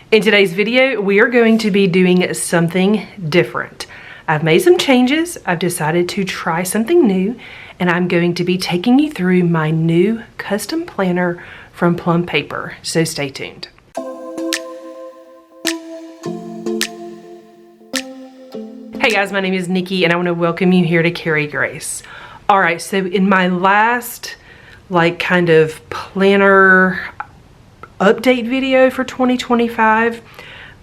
In today's video, we are going to be doing something different. I've made some changes. I've decided to try something new, and I'm going to be taking you through my new custom planner from Plum Paper. So stay tuned. Hey guys, my name is Nikki, and I want to welcome you here to Carry Grace. All right, so in my last kind of planner update video for 2025,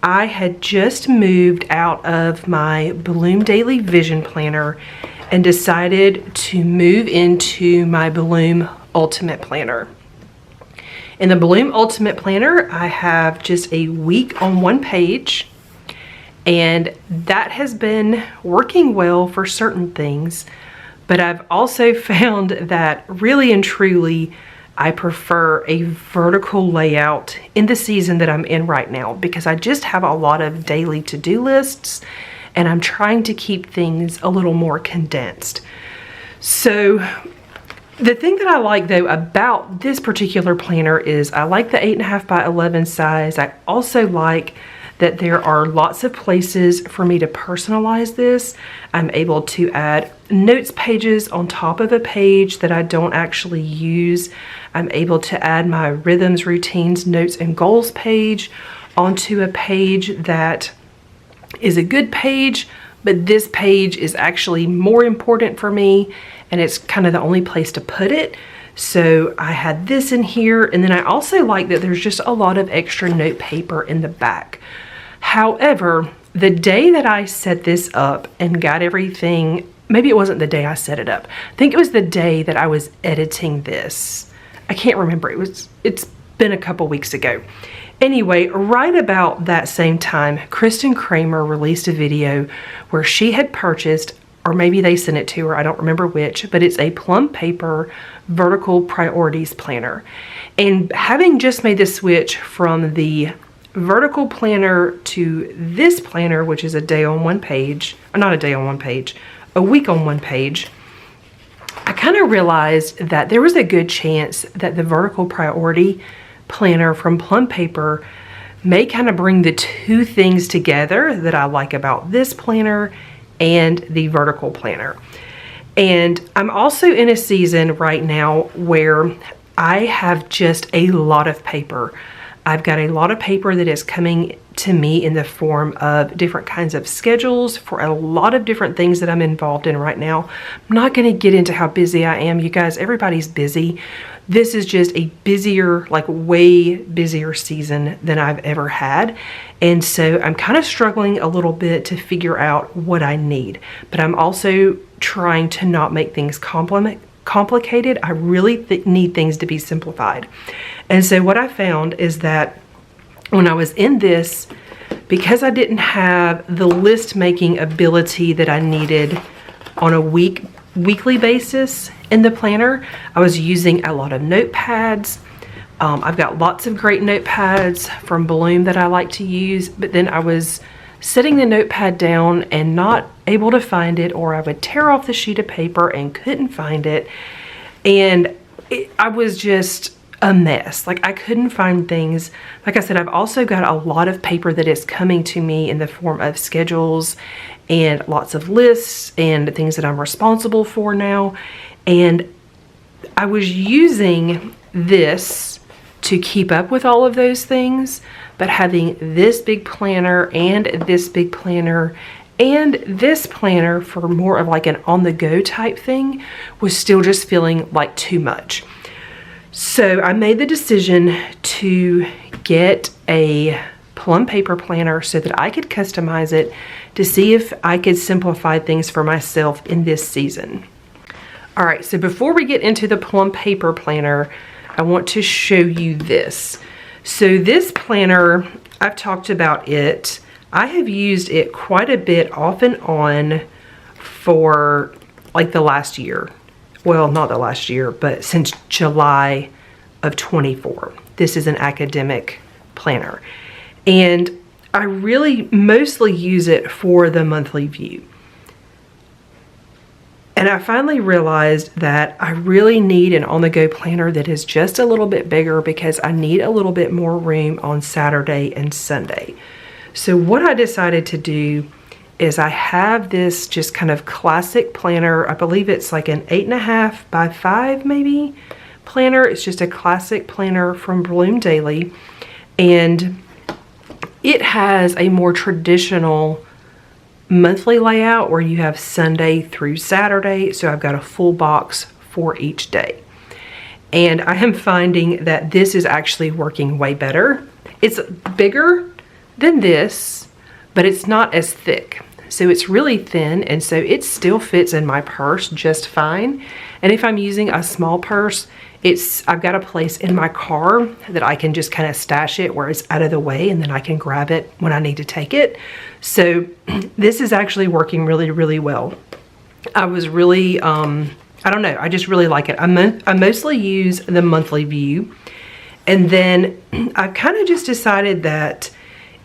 I had just moved out of my Bloom Daily Vision Planner and decided to move into my Bloom Ultimate Planner. In the Bloom Ultimate Planner, I have just a week on one page, and that has been working well for certain things, but I've also found that really and truly I prefer a vertical layout in the season that I'm in right now, because I just have a lot of daily to-do lists and I'm trying to keep things a little more condensed. So the thing that I like though about this particular planner is I like the 8.5 by 11 size. I also like that there are lots of places for me to personalize this. I'm able to add notes pages on top of a page that I don't actually use. I'm able to add my rhythms, routines, notes, and goals page onto a page that is a good page, but this page is actually more important for me, and it's kind of the only place to put it. So I had this in here, and then I also like that there's just a lot of extra note paper in the back. However, the day that I set this up and got everything, maybe it wasn't the day I set it up. I think it was the day that I was editing this. I can't remember. It's been a couple weeks ago. Anyway, right about that same time, Kristen Kramer released a video where she had purchased, or maybe they sent it to her, I don't remember which, but it's a Plum Paper vertical priorities planner. And having just made the switch from the vertical planner to this planner, which is a day on one page, or not a day on one page, a week on one page, I kind of realized that there was a good chance that the vertical priority planner from Plum Paper may kind of bring the two things together that I like about this planner and the vertical planner. And I'm also in a season right now where I have just a lot of paper. I've got a lot of paper that is coming to me in the form of different kinds of schedules for a lot of different things that I'm involved in right now. I'm not going to get into how busy I am. You guys, everybody's busy. This is just a busier, way busier season than I've ever had. And so I'm kind of struggling a little bit to figure out what I need. But I'm also trying to not make things complicated. I really need things to be simplified. And so what I found is that when I was in this, because I didn't have the list making ability that I needed on a weekly basis in the planner, I was using a lot of notepads. I've got lots of great notepads from Bloom that I like to use, but then I was setting the notepad down and not able to find it, or I would tear off the sheet of paper and couldn't find it. And I was just a mess. I couldn't find things. Like I said, I've also got a lot of paper that is coming to me in the form of schedules and lots of lists and things that I'm responsible for now. And I was using this to keep up with all of those things, but having this big planner and this big planner and this planner for more of an on-the-go type thing was still just feeling like too much. So I made the decision to get a Plum Paper planner so that I could customize it to see if I could simplify things for myself in this season. All right, so before we get into the Plum Paper planner, I want to show you this. So this planner, I've talked about it. I have used it quite a bit off and on for the last year. Well, not the last year, but since July of 24. This is an academic planner. And I really mostly use it for the monthly view. And And I finally realized that I really need an on-the-go planner that is just a little bit bigger because I need a little bit more room on Saturday and Sunday. So what I decided to do is I have this just kind of classic planner. I believe it's like an 8.5 by 5 maybe planner. It's just a classic planner from Bloom Daily. And it has a more traditional monthly layout where you have Sunday through Saturday. So I've got a full box for each day. And I am finding that this is actually working way better. It's bigger than this, but it's not as thick. So it's really thin, and so it still fits in my purse just fine. And if I'm using a small purse, I've got a place in my car that I can just kind of stash it where it's out of the way, and then I can grab it when I need to take it. So this is actually working really, really well. I was really, I don't know, I just really like it. I mostly use the monthly view. And then I kind of just decided that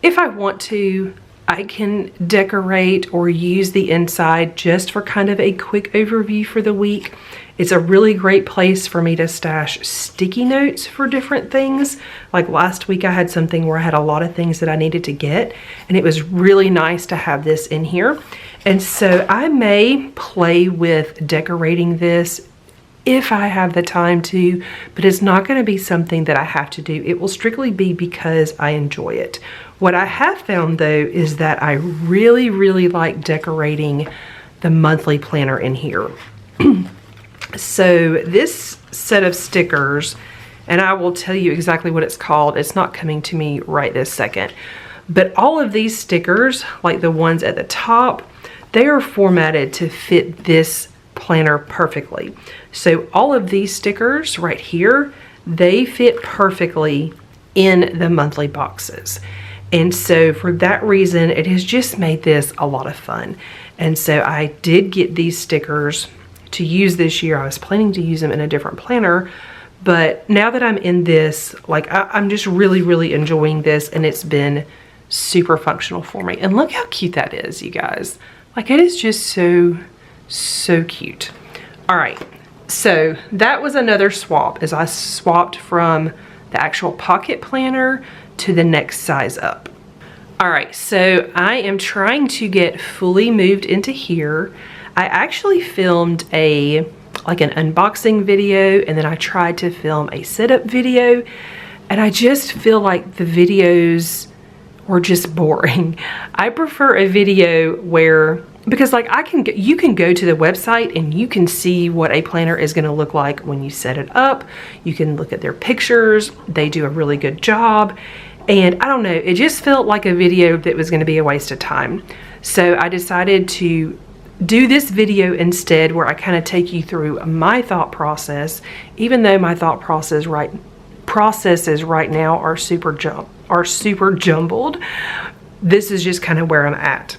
if I want to, I can decorate or use the inside just for kind of a quick overview for the week. It's a really great place for me to stash sticky notes for different things. Like last week I had something where I had a lot of things that I needed to get, and it was really nice to have this in here. And so I may play with decorating this if I have the time to, but it's not going to be something that I have to do. It will strictly be because I enjoy it. What I have found though is that I really, really like decorating the monthly planner in here. So this set of stickers, and I will tell you exactly what it's called. It's not coming to me right this second. But all of these stickers, like the ones at the top, they are formatted to fit this planner perfectly. So all of these stickers right here, they fit perfectly in the monthly boxes. And so for that reason, it has just made this a lot of fun. And so I did get these stickers to use this year. I was planning to use them in a different planner, but now that I'm in this, like I'm just really, really enjoying this, and it's been super functional for me. And look how cute that is, you guys. Like it is just so, so cute. All right, so that was another swap, as I swapped from the actual pocket planner to the next size up. All right, so I am trying to get fully moved into here. I actually filmed like an unboxing video, and then I tried to film a setup video, and I just feel like the videos were just boring. I prefer a video where, because like you can go to the website and you can see what a planner is going to look like when you set it up. You can look at their pictures. They do a really good job. And I don't know, it just felt like a video that was going to be a waste of time. So I decided to do this video instead, where I kind of take you through my thought process, even though my thought processes right now are super jumbled. This is just kind of where I'm at.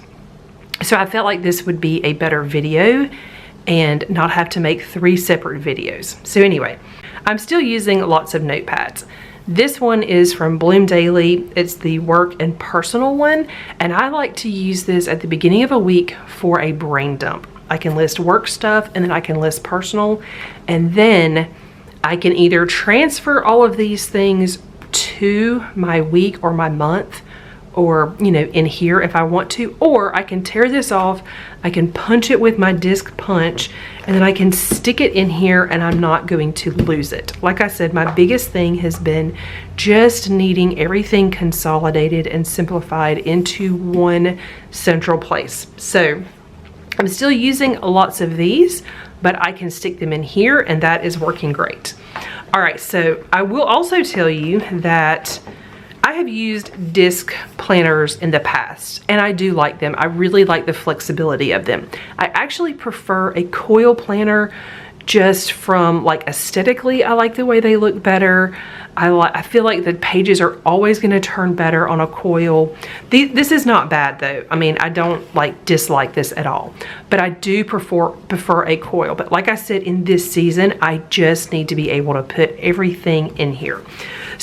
So I felt like this would be a better video and not have to make 3 separate videos. So anyway, I'm still using lots of notepads. This one is from Bloom Daily. It's the work and personal one, and I like to use this at the beginning of a week for a brain dump. I can list work stuff, and then I can list personal, and then I can either transfer all of these things to my week or my month, or in here if I want to, or I can tear this off, I can punch it with my disc punch, and then I can stick it in here, and I'm not going to lose it. Like I said, my biggest thing has been just needing everything consolidated and simplified into one central place. So I'm still using lots of these, but I can stick them in here, and that is working great. All right, so I will also tell you that I have used disc planners in the past, and I do like them. I really like the flexibility of them. I actually prefer a coil planner just from like aesthetically. I like the way they look better. I feel like the pages are always going to turn better on a coil. This is not bad though. I mean, I don't dislike this at all, but I do prefer a coil. But like I said, in this season, I just need to be able to put everything in here.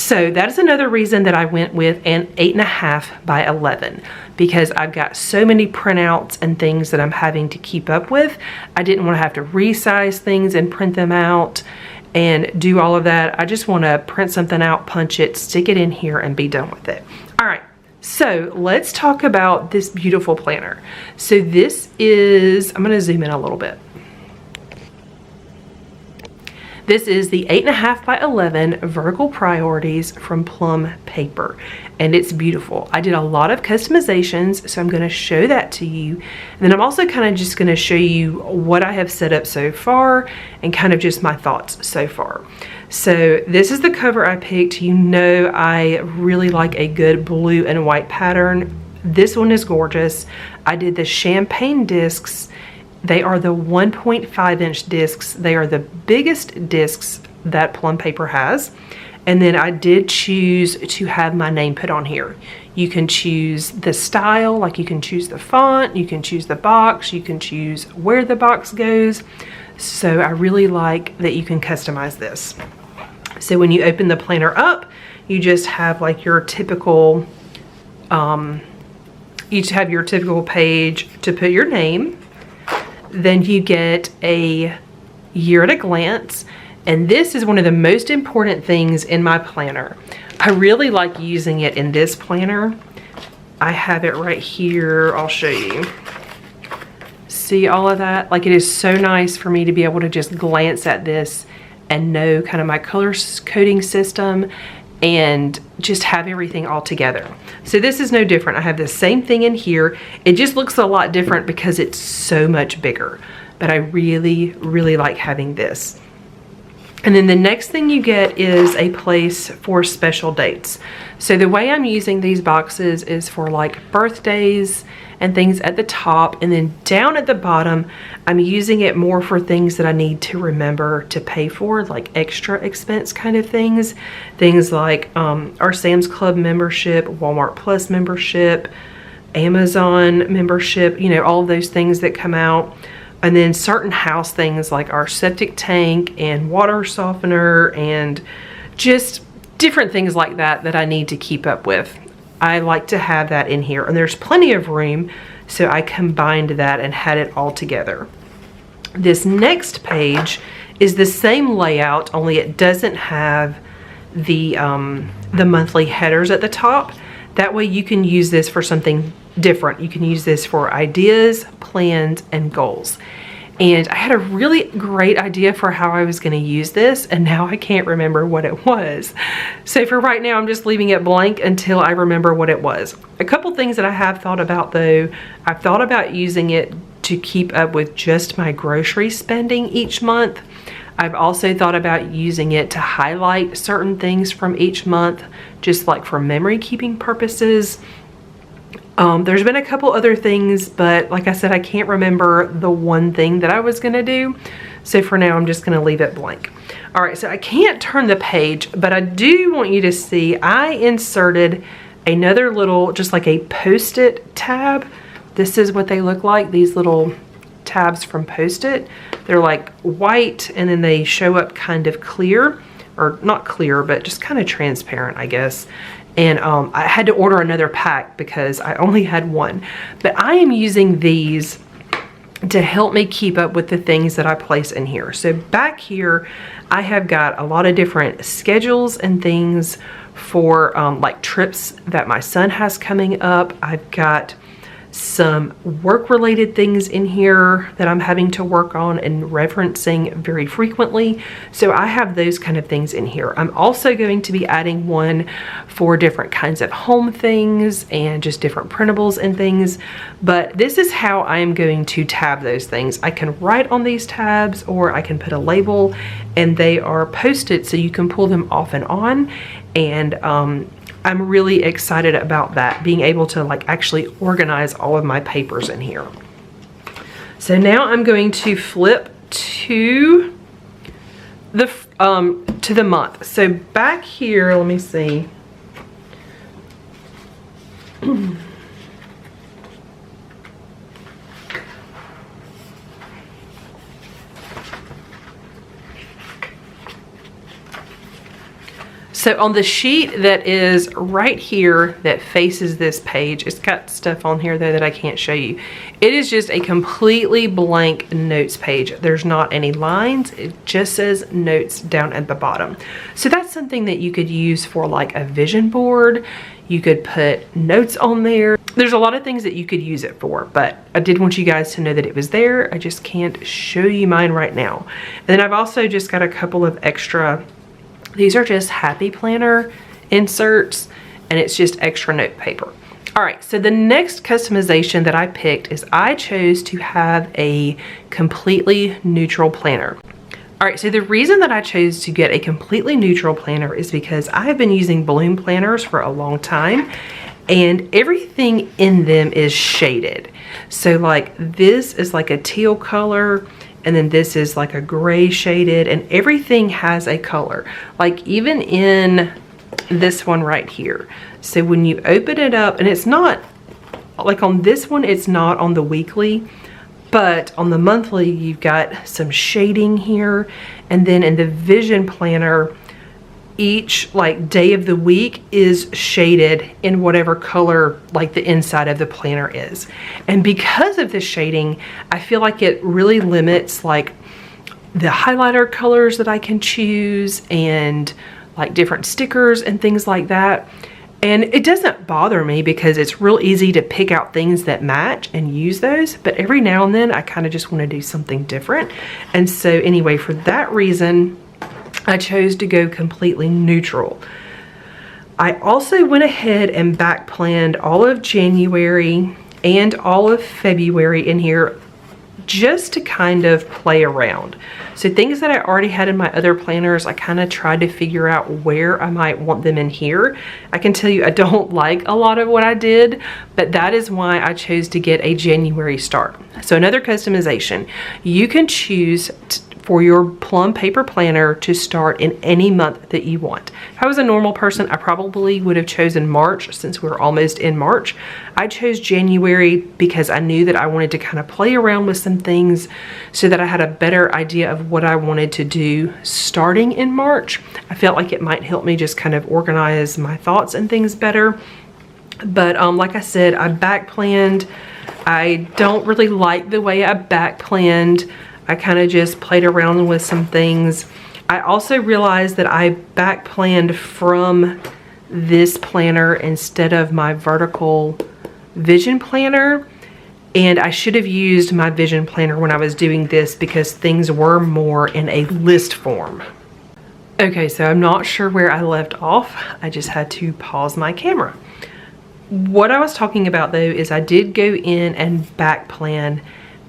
So that is another reason that I went with an 8.5 by 11, because I've got so many printouts and things that I'm having to keep up with. I didn't want to have to resize things and print them out and do all of that. I just want to print something out, punch it, stick it in here, and be done with it. All right, so let's talk about this beautiful planner. So this is, I'm going to zoom in a little bit. This is the 8.5 by 11 Vertical Priorities from Plum Paper, and it's beautiful. I did a lot of customizations, so I'm going to show that to you. And then I'm also kind of just going to show you what I have set up so far and kind of just my thoughts so far. So this is the cover I picked. You know I really like a good blue and white pattern. This one is gorgeous. I did the champagne discs. They are the 1.5 inch discs. They are the biggest discs that Plum Paper has. And then I did choose to have my name put on here. You can choose the style, like you can choose the font, you can choose the box, you can choose where the box goes. So I really like that you can customize this. So when you open the planner up, you just have like your typical, you have your typical page to put your name. Then you get a year at a glance, and this is one of the most important things in my planner. I really like using it in this planner. I have it right here. I'll show you. See all of that? Like, it is so nice for me to be able to just glance at this and know kind of my color coding system and just have everything all together. So this is no different. I have the same thing in here. It just looks a lot different because it's so much bigger, but I really, really like having this. And then the next thing you get is a place for special dates. So the way I'm using these boxes is for like birthdays and things at the top, and then down at the bottom, I'm using it more for things that I need to remember to pay for, like extra expense kind of things. Things like our Sam's Club membership, Walmart Plus membership, Amazon membership, you know, all of those things that come out. And then certain house things like our septic tank and water softener and just different things like that that I need to keep up with. I like to have that in here, and there's plenty of room, so I combined that and had it all together. This next page is the same layout, only it doesn't have the monthly headers at the top. That way you can use this for something different. You can use this for ideas, plans, and goals. And I had a really great idea for how I was going to use this, and now I can't remember what it was. So for right now, I'm just leaving it blank until I remember what it was. A couple things that I have thought about though, I've thought about using it to keep up with just my grocery spending each month. I've also thought about using it to highlight certain things from each month, just like for memory keeping purposes. There's been a couple other things, but like I said, I can't remember the one thing that I was gonna do. So for now, I'm just gonna leave it blank. All right, so I can't turn the page, but I do want you to see, I inserted another little, just like a Post-it tab. This is what they look like, these little tabs from Post-it. They're like white, and then they show up kind of clear, or not clear, but just kind of transparent, I guess. And I had to order another pack because I only had one. But I am using these to help me keep up with the things that I place in here. So back here, I have got a lot of different schedules and things for like trips that my son has coming up. I've got some work-related things in here that I'm having to work on and referencing very frequently. So I have those kind of things in here. I'm also going to be adding one for different kinds of home things and just different printables and things. But this is how I am going to tab those things. I can write on these tabs, or I can put a label, and they are posted so you can pull them off and on. And I'm really excited about that, being able to like actually organize all of my papers in here. So now I'm going to flip to the month. So back here, let me see. So on the sheet that is right here that faces this page, it's got stuff on here though that I can't show you. It is just a completely blank notes page. There's not any lines. It just says notes down at the bottom. So that's something that you could use for like a vision board. You could put notes on there. There's a lot of things that you could use it for, but I did want you guys to know that it was there. I just can't show you mine right now. And then I've also just got a couple of extra, these are just Happy Planner inserts, and it's just extra note paper. All right, so the next customization that I picked is I chose to have a completely neutral planner. All right, so the reason that I chose to get a completely neutral planner is because I have been using Bloom planners for a long time, and everything in them is shaded. So like this is like a teal color, and then this is like a gray shaded, and everything has a color. Like even in this one right here. So when you open it up, and it's not, like on this one, it's not on the weekly, but on the monthly, you've got some shading here. And then in the vision planner, each like day of the week is shaded in whatever color like the inside of the planner is. And because of the shading, I feel like it really limits like the highlighter colors that I can choose and like different stickers and things like that. And it doesn't bother me because it's real easy to pick out things that match and use those. But every now and then I kind of just want to do something different. And so anyway, for that reason, I chose to go completely neutral. I also went ahead and back planned all of January and all of February in here just to kind of play around. So things that I already had in my other planners, I kind of tried to figure out where I might want them in here. I can tell you I don't like a lot of what I did, but that is why I chose to get a January start. So another customization, you can choose for your Plum Paper planner to start in any month that you want. If I was a normal person, I probably would have chosen March since we're almost in March. I chose January because I knew that I wanted to kind of play around with some things so that I had a better idea of what I wanted to do starting in March. I felt like it might help me just kind of organize my thoughts and things better. But like I said, I back planned. I don't really like the way I back planned. I kind of just played around with some things. I also realized that I back planned from this planner instead of my vertical vision planner. And I should have used my vision planner when I was doing this because things were more in a list form. Okay, so I'm not sure where I left off. I just had to pause my camera. What I was talking about though is I did go in and back plan,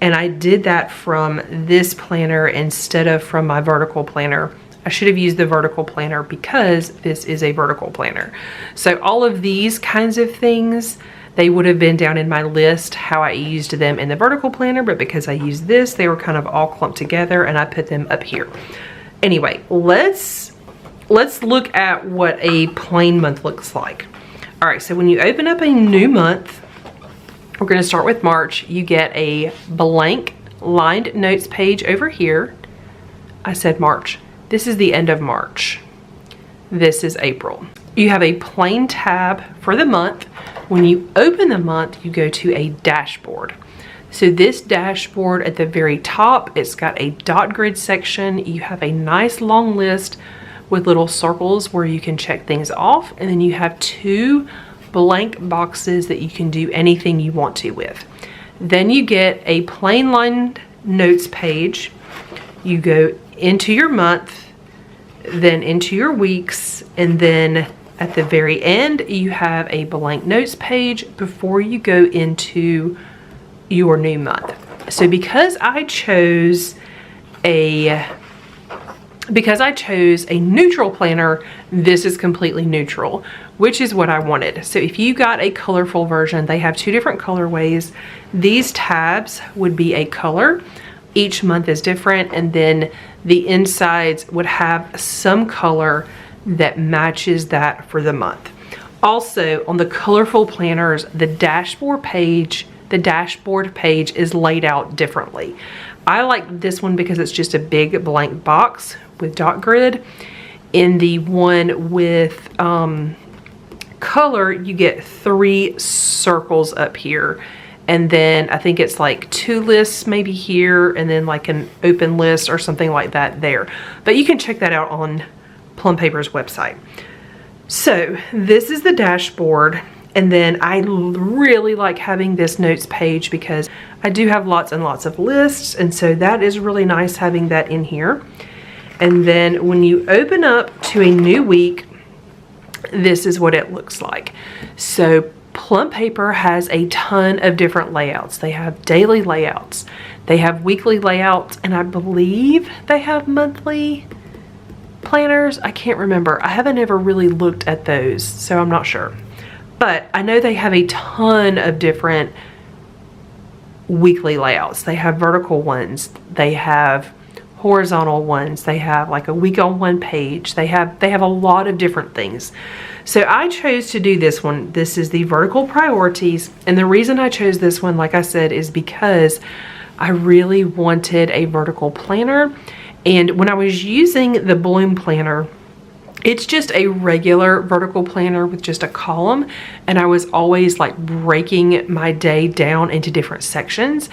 and I did that from this planner instead of from my vertical planner. I should have used the vertical planner because this is a vertical planner. So all of these kinds of things, they would have been down in my list how I used them in the vertical planner, but because I used this, they were kind of all clumped together and I put them up here. Anyway, let's look at what a plain month looks like. All right, so when you open up a new month, we're gonna start with March. You get a blank lined notes page over here. I said March. This is the end of March. This is April. You have a plain tab for the month. When you open the month, you go to a dashboard. So this dashboard at the very top, it's got a dot grid section. You have a nice long list with little circles where you can check things off. And then you have two blank boxes that you can do anything you want to with. Then you get a plain lined notes page. You go into your month, then into your weeks, and then at the very end you have a blank notes page before you go into your new month. So because I chose a neutral planner, this is completely neutral, which is what I wanted. So if you got a colorful version, they have two different colorways. These tabs would be a color. Each month is different, and then the insides would have some color that matches that for the month. Also, on the colorful planners, the dashboard page is laid out differently. I like this one because it's just a big blank box with dot grid. In the one with color, you get 3 circles up here. And then I think it's like 2 lists maybe here, and then like an open list or something like that there. But you can check that out on Plum Paper's website. So this is the dashboard. And then I really like having this notes page because I do have lots and lots of lists. And so that is really nice having that in here. And then when you open up to a new week, this is what it looks like. So Plum Paper has a ton of different layouts. They have daily layouts, they have weekly layouts, and I believe they have monthly planners. I can't remember. I haven't ever really looked at those, so I'm not sure. But I know they have a ton of different weekly layouts. They have vertical ones, they have horizontal ones, they have like a week on one page, they have a lot of different things. So I chose to do this one. This is the vertical priorities, and the reason I chose this one, like I said, is because I really wanted a vertical planner. And when I was using the Bloom planner, it's just a regular vertical planner with just a column, and I was always like breaking my day down into different sections.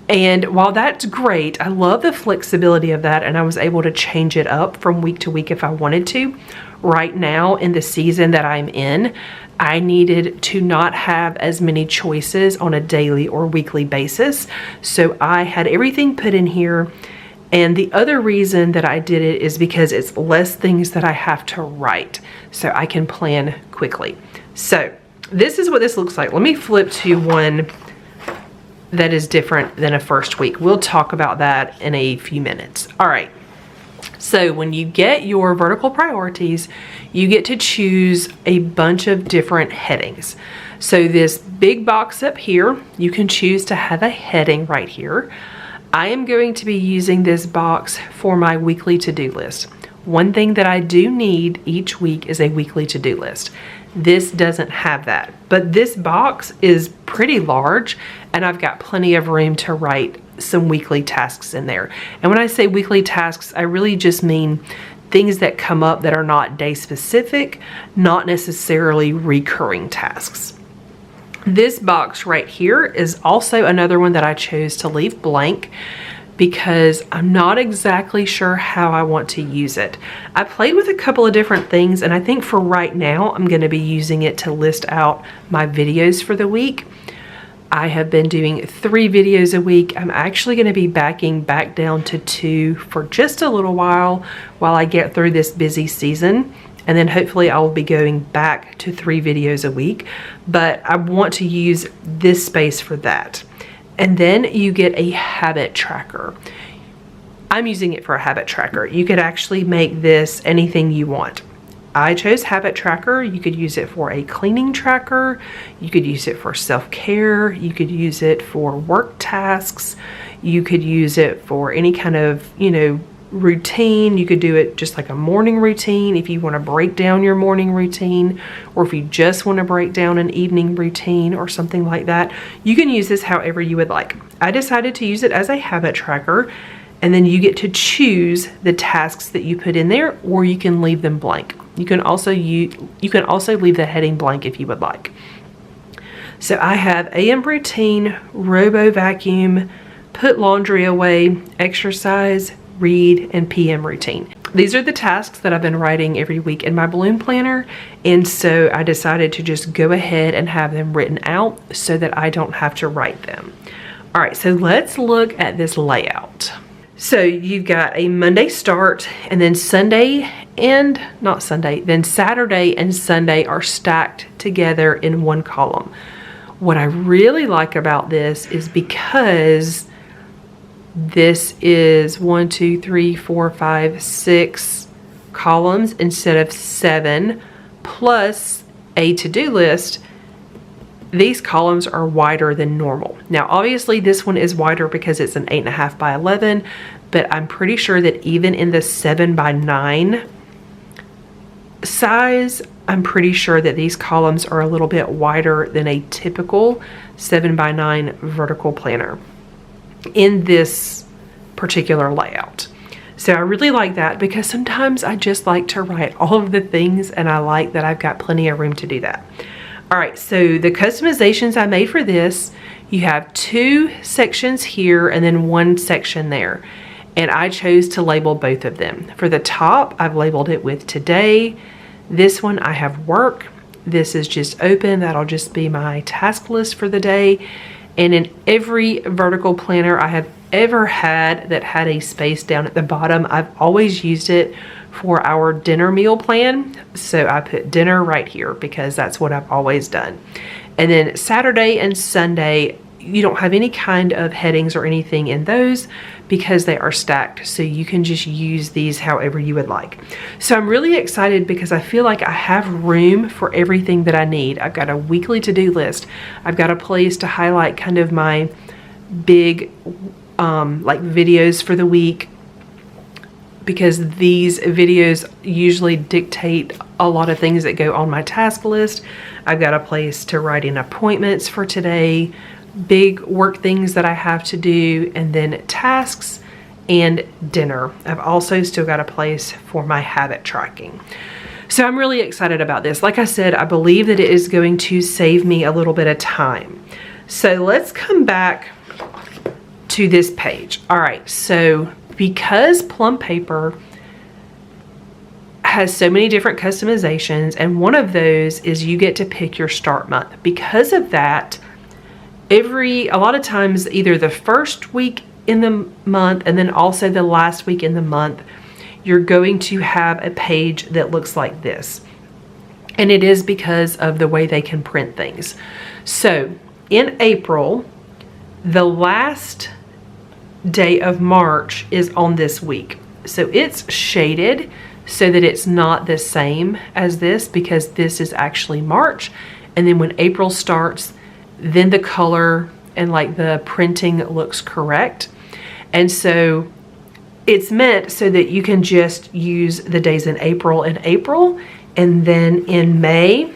And while that's great, I love the flexibility of that, and I was able to change it up from week to week if I wanted to. Right now in the season that I'm in, I needed to not have as many choices on a daily or weekly basis. So I had everything put in here. And the other reason that I did it is because it's less things that I have to write, so I can plan quickly. So this is what this looks like. Let me flip to one that is different than a first week. We'll talk about that in a few minutes. All right. So when you get your vertical priorities, you get to choose a bunch of different headings. So this big box up here, you can choose to have a heading right here. I am going to be using this box for my weekly to-do list. One thing that I do need each week is a weekly to-do list. This doesn't have that, but this box is pretty large, and I've got plenty of room to write some weekly tasks in there. And when I say weekly tasks, I really just mean things that come up that are not day specific, not necessarily recurring tasks. This box right here is also another one that I chose to leave blank because I'm not exactly sure how I want to use it. I played with a couple of different things, and I think for right now, I'm going to be using it to list out my videos for the week. I have been doing 3 videos a week. I'm actually going to be backing back down to 2 for just a little while I get through this busy season. And then hopefully I will be going back to 3 videos a week. But I want to use this space for that. And then you get a habit tracker. I'm using it for a habit tracker. You could actually make this anything you want. I chose habit tracker. You could use it for a cleaning tracker. You could use it for self-care. You could use it for work tasks. You could use it for any kind of, routine. You could do it just like a morning routine if you want to break down your morning routine, or if you just want to break down an evening routine or something like that. You can use this however you would like. I decided to use it as a habit tracker, and then you get to choose the tasks that you put in there, or you can leave them blank. You can also leave the heading blank if you would like. So I have AM routine, robo vacuum, put laundry away, exercise, read, and PM routine. These are the tasks that I've been writing every week in my Bloom planner, and so I decided to just go ahead and have them written out so that I don't have to write them. All right, so let's look at this layout. So you've got a Monday start, and then Saturday and Sunday are stacked together in one column. What I really like about this is because this is 1, 2, 3, 4, 5, 6 columns instead of 7, plus a to-do list. These columns are wider than normal. Now, obviously this one is wider because it's an 8.5 by 11, but I'm pretty sure that even in the 7 by 9 size, I'm pretty sure that these columns are a little bit wider than a typical 7 by 9 vertical planner in this particular layout. So I really like that because sometimes I just like to write all of the things, and I like that I've got plenty of room to do that. All right, so the customizations I made for this, you have 2 sections here and then 1 section there. And I chose to label both of them. For the top, I've labeled it with today. This one I have work. This is just open. That'll just be my task list for the day. And in every vertical planner I have ever had that had a space down at the bottom, I've always used it for our dinner meal plan. So I put dinner right here because that's what I've always done. And then Saturday and Sunday, you don't have any kind of headings or anything in those because they are stacked. So you can just use these however you would like. So I'm really excited because I feel like I have room for everything that I need. I've got a weekly to-do list. I've got a place to highlight kind of my big like videos for the week, because these videos usually dictate a lot of things that go on my task list. I've got a place to write in appointments for today, big work things that I have to do, and then tasks and dinner. I've also still got a place for my habit tracking. So I'm really excited about this. Like I said, I believe that it is going to save me a little bit of time. So let's come back to this page. All right, so because Plum Paper has so many different customizations, and one of those is you get to pick your start month. Because of that, a lot of times either the first week in the month and then also the last week in the month, you're going to have a page that looks like this. And it is because of the way they can print things. So in April, the last day of March is on this week. So it's shaded so that it's not the same as this, because this is actually March. And then when April starts, then the color and like the printing looks correct. And so it's meant so that you can just use the days in April, and then in May,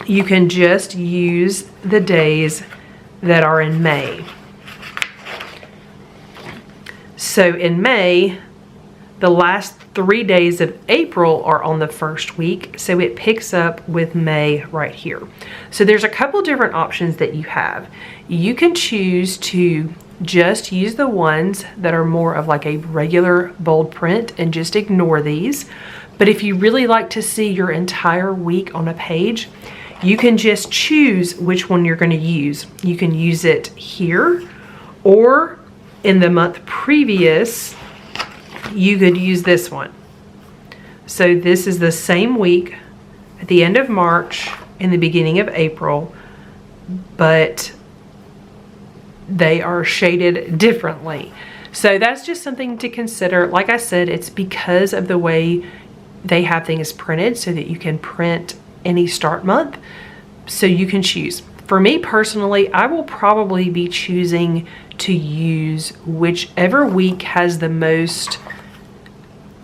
you can just use the days that are in May. So in May, the last 3 days of April are on the first week, so it picks up with May right here. So there's a couple different options that you have. You can choose to just use the ones that are more of like a regular bold print and just ignore these. But if you really like to see your entire week on a page, you can just choose which one you're going to use. You can use it here, or in the month previous, you could use this one. So this is the same week at the end of March and the beginning of April, but they are shaded differently. So that's just something to consider. Like I said, it's because of the way they have things printed so that you can print any start month. So you can choose. For me personally, I will probably be choosing to use whichever week has the most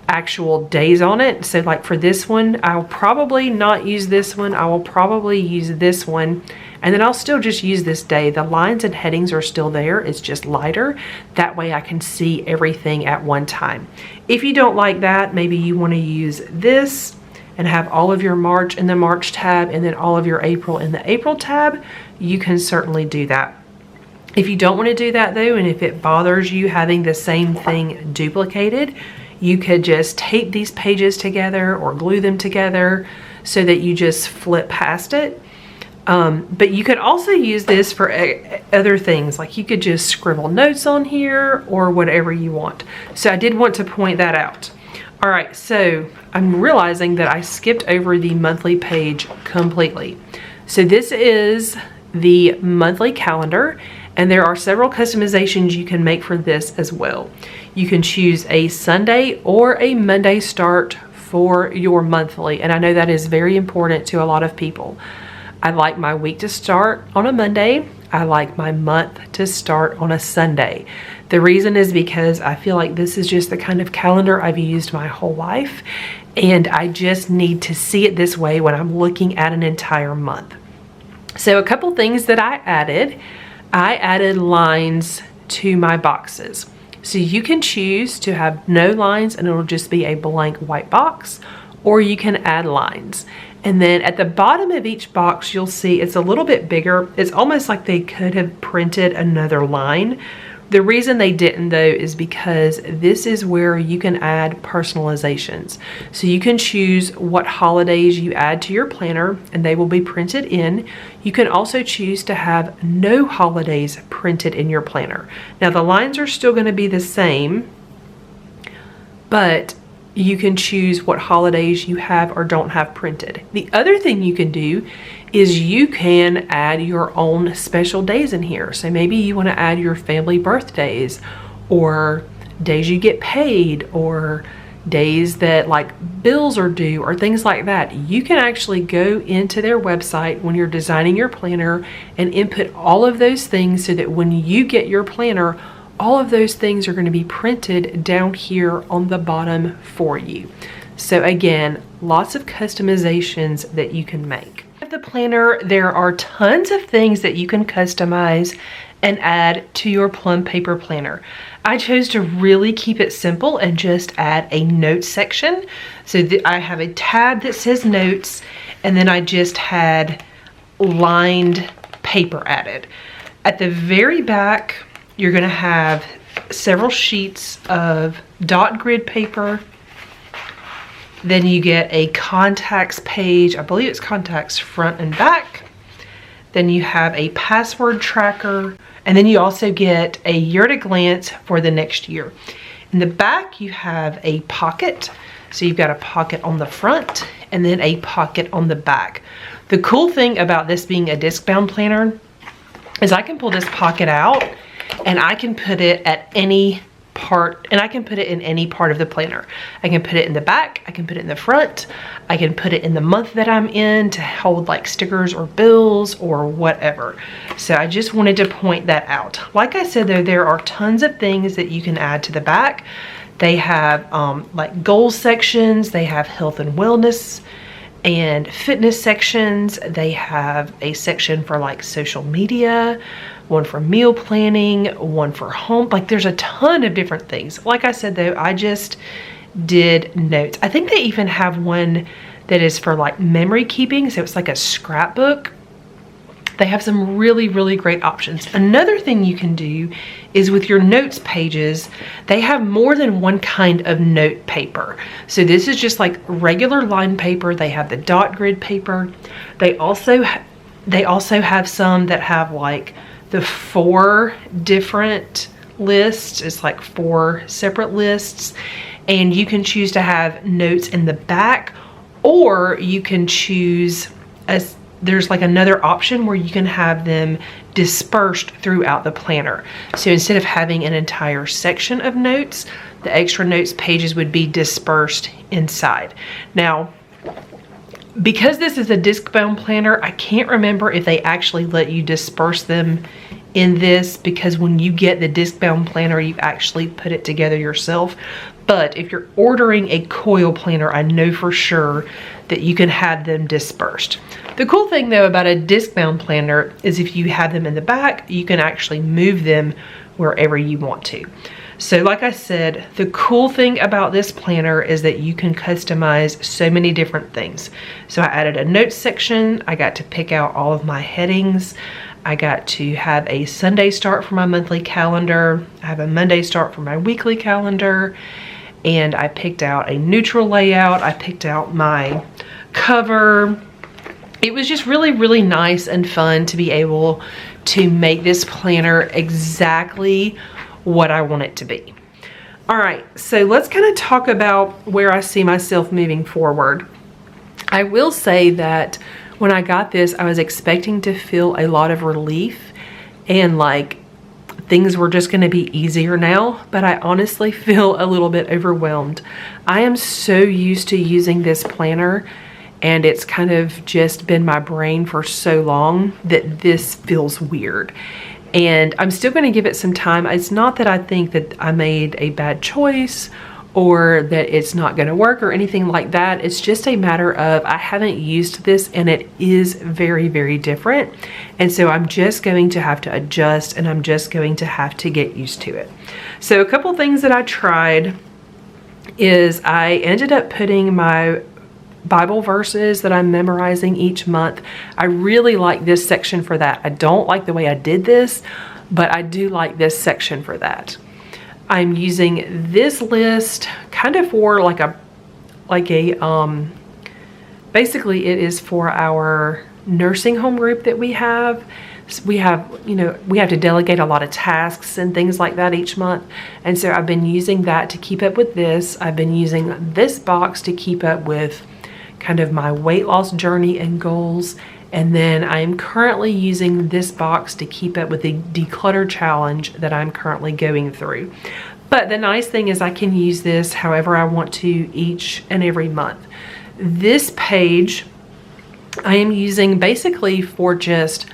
actual days on it. So like for this one, I'll probably not use this one. I will probably use this one, and then I'll still just use this day. The lines and headings are still there. It's just lighter. That way I can see everything at one time. If you don't like that, maybe you want to use this and have all of your March in the March tab and then all of your April in the April tab, you can certainly do that. If you don't want to do that though, and if it bothers you having the same thing duplicated, you could just tape these pages together or glue them together so that you just flip past it. But you could also use this for other things, like you could just scribble notes on here or whatever you want. So I did want to point that out. All right, so I'm realizing that I skipped over the monthly page completely. So this is the monthly calendar, and there are several customizations you can make for this as well. You can choose a Sunday or a Monday start for your monthly, and I know that is very important to a lot of people. I like my week to start on a Monday. I like my month to start on a Sunday. The reason is because I feel like this is just the kind of calendar I've used my whole life, and I just need to see it this way when I'm looking at an entire month. So a couple things that I added lines to my boxes. So you can choose to have no lines and it'll just be a blank white box, or you can add lines. And then at the bottom of each box, you'll see it's a little bit bigger. It's almost like they could have printed another line. The reason they didn't though is because this is where you can add personalizations. So you can choose what holidays you add to your planner and they will be printed in. You can also choose to have no holidays printed in your planner. Now the lines are still going to be the same, but you can choose what holidays you have or don't have printed. The other thing you can do is you can add your own special days in here. So maybe you want to add your family birthdays, or days you get paid, or days that like bills are due, or things like that. You can actually go into their website when you're designing your planner and input all of those things so that when you get your planner, all of those things are going to be printed down here on the bottom for you. So again, lots of customizations that you can make. With the planner, there are tons of things that you can customize and add to your Plum Paper planner. I chose to really keep it simple and just add a notes section. So I have a tab that says notes, and then I just had lined paper added. At the very back, you're going to have several sheets of dot grid paper. Then you get a contacts page. I believe it's contacts front and back. Then you have a password tracker. And then you also get a year at a glance for the next year. In the back, you have a pocket. So you've got a pocket on the front and then a pocket on the back. The cool thing about this being a disc bound planner is I can pull this pocket out and I can put it at any part, and I can put it in any part of the planner. I can put it in the back, I can put it in the front, I can put it in the month that I'm in to hold like stickers or bills or whatever. So I just wanted to point that out. Like I said though, there are tons of things that you can add to the back. They have like goals sections, they have health and wellness and fitness sections. They have a section for like social media, one for meal planning, one for home. Like there's a ton of different things. Like I said though, I just did notes. I think they even have one that is for like memory keeping. So it's like a scrapbook. They have some really, really great options. Another thing you can do is with your notes pages, they have more than one kind of note paper. So this is just like regular line paper. They have the dot grid paper. They also have some that have like the 4 different lists. It's like 4 separate lists, and you can choose to have notes in the back, or you can choose there's like another option where you can have them dispersed throughout the planner. So instead of having an entire section of notes, the extra notes pages would be dispersed inside. Now, because this is a disc bound planner, I can't remember if they actually let you disperse them in this, because when you get the disc bound planner, you actually put it together yourself. But if you're ordering a coil planner, I know for sure that you can have them dispersed. The cool thing though about a disc bound planner is if you have them in the back, you can actually move them wherever you want to. So like I said, the cool thing about this planner is that you can customize so many different things. So I added a notes section. I got to pick out all of my headings. I got to have a Sunday start for my monthly calendar. I have a Monday start for my weekly calendar. And I picked out a neutral layout. I picked out my cover. It was just really, really nice and fun to be able to make this planner exactly what I want it to be. All right, so let's kind of talk about where I see myself moving forward. I will say that when I got this, I was expecting to feel a lot of relief and like things were just going to be easier now, but I honestly feel a little bit overwhelmed. I am so used to using this planner, and it's kind of just been my brain for so long that this feels weird. And I'm still going to give it some time. It's not that I think that I made a bad choice or that it's not going to work or anything like that. It's just a matter of I haven't used this and it is very, very different. And so I'm just going to have to adjust, and I'm just going to have to get used to it. So a couple things that I tried is I ended up putting my Bible verses that I'm memorizing each month. I really like this section for that. I don't like the way I did this, but I do like this section for that. I'm using this list kind of for basically it is for our nursing home group that we have. We have, we have to delegate a lot of tasks and things like that each month. And so I've been using that to keep up with this. I've been using this box to keep up with kind of my weight loss journey and goals. And then I am currently using this box to keep up with the declutter challenge that I'm currently going through. But the nice thing is I can use this however I want to each and every month. This page I am using basically for just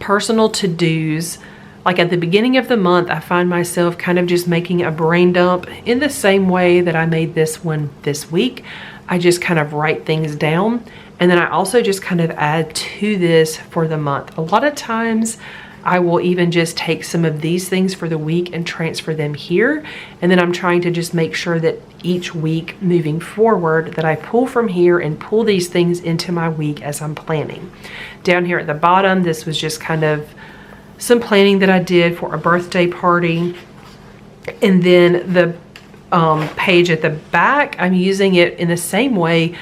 personal to-dos. Like at the beginning of the month, I find myself kind of just making a brain dump in the same way that I made this one this week. I just kind of write things down, and then I also just kind of add to this for the month. A lot of times I will even just take some of these things for the week and transfer them here, and then I'm trying to just make sure that each week moving forward that I pull from here and pull these things into my week as I'm planning. Down here at the bottom, this was just kind of some planning that I did for a birthday party. And then the page at the back, I'm using it in the same way,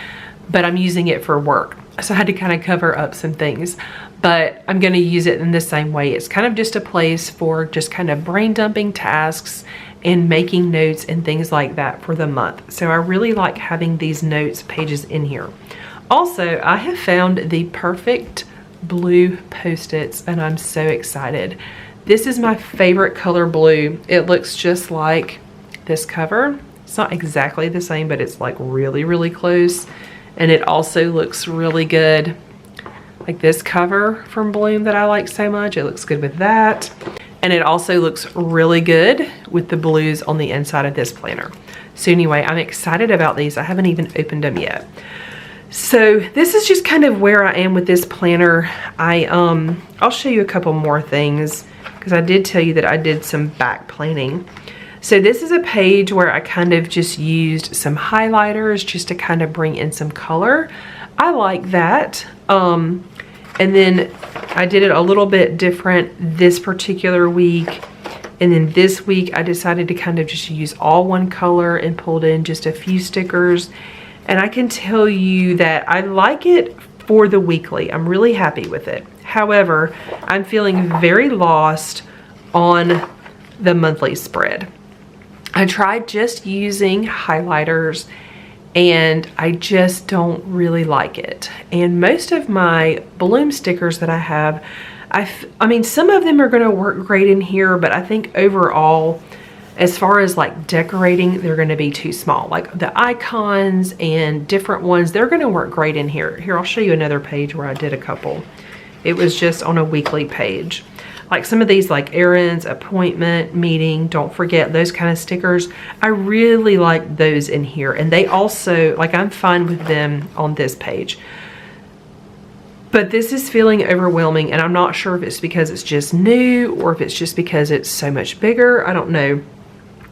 but I'm using it for work. So I had to kind of cover up some things, but I'm going to use it in the same way. It's kind of just a place for just kind of brain dumping tasks and making notes and things like that for the month. So I really like having these notes pages in here. Also, I have found the perfect blue Post-its, and I'm so excited. This is my favorite color blue. It looks just like this cover. It's not exactly the same, but it's like really, really close. And it also looks really good. Like this cover from Bloom that I like so much. It looks good with that. And it also looks really good with the blues on the inside of this planner. So anyway, I'm excited about these. I haven't even opened them yet. So this is just kind of where I am with this planner. I'll show you a couple more things because I did tell you that I did some back planning. So this is a page where I kind of just used some highlighters just to kind of bring in some color. I like that. And then I did it a little bit different this particular week. And then this week I decided to kind of just use all one color and pulled in just a few stickers. And I can tell you that I like it for the weekly. I'm really happy with it. However, I'm feeling very lost on the monthly spread. I tried just using highlighters and I just don't really like it. And most of my Bloom stickers that I have, I mean, some of them are going to work great in here, but I think overall, as far as like decorating, they're going to be too small. Like the icons and different ones, they're going to work great in here. Here, I'll show you another page where I did a couple. It was just on a weekly page. Like some of these like errands, appointment, meeting, don't forget, those kind of stickers. I really like those in here. And they also, like I'm fine with them on this page. But this is feeling overwhelming and I'm not sure if it's because it's just new or if it's just because it's so much bigger. I don't know.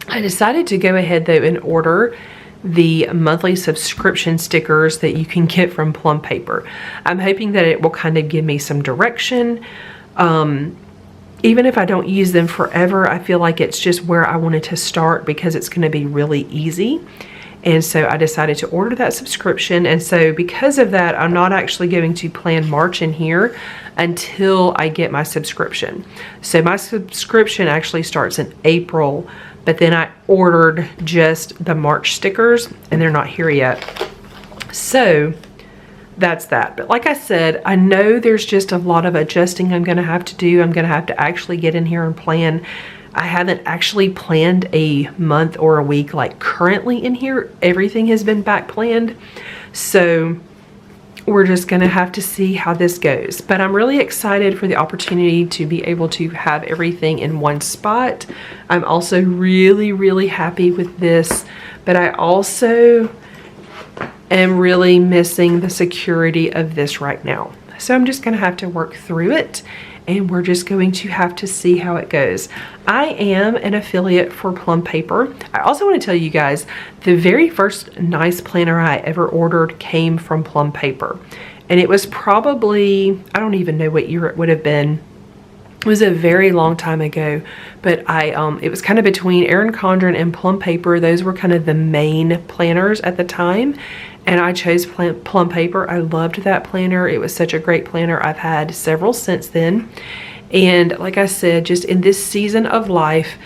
I decided to go ahead though and order the monthly subscription stickers that you can get from Plum Paper. I'm hoping that it will kind of give me some direction. Even if I don't use them forever, I feel like it's just where I wanted to start because it's going to be really easy. And so I decided to order that subscription. And so because of that, I'm not actually going to plan March in here until I get my subscription. So my subscription actually starts in April, but then I ordered just the March stickers and they're not here yet. So that's that. But like I said, I know there's just a lot of adjusting I'm going to have to do. I'm going to have to actually get in here and plan. I haven't actually planned a month or a week like currently in here. Everything has been back planned. So we're just going to have to see how this goes. But I'm really excited for the opportunity to be able to have everything in one spot. I'm also really, really happy with this but I also am really missing the security of this right now. So I'm just gonna have to work through it, and we're just going to have to see how it goes. I am an affiliate for Plum Paper. I also want to tell you guys, the very first nice planner I ever ordered came from Plum Paper. And it was probably, I don't even know what year it would have been. It was a very long time ago, but it was kind of between Erin Condren and Plum Paper. Those were kind of the main planners at the time, and I chose Plum Paper. I loved that planner. It was such a great planner. I've had several since then, and like I said, just in this season of life,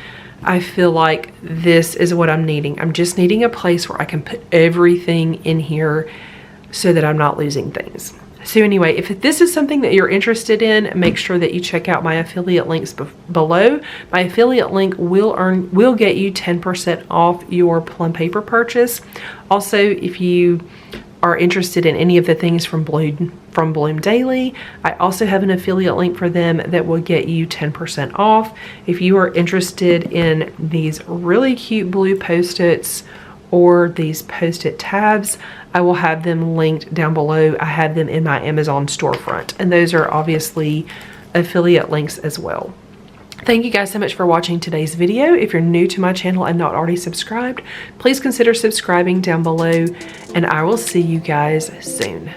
I feel like this is what I'm needing. I'm just needing a place where I can put everything in here so that I'm not losing things. So anyway, if this is something that you're interested in, make sure that you check out my affiliate links below. My affiliate link will get you 10% off your Plum Paper purchase. Also, if you are interested in any of the things from Bloom Daily, I also have an affiliate link for them that will get you 10% off. If you are interested in these really cute blue Post-its or these Post-it tabs, I will have them linked down below. I have them in my Amazon storefront, and those are obviously affiliate links as well. Thank you guys so much for watching today's video. If you're new to my channel and not already subscribed, please consider subscribing down below, and I will see you guys soon.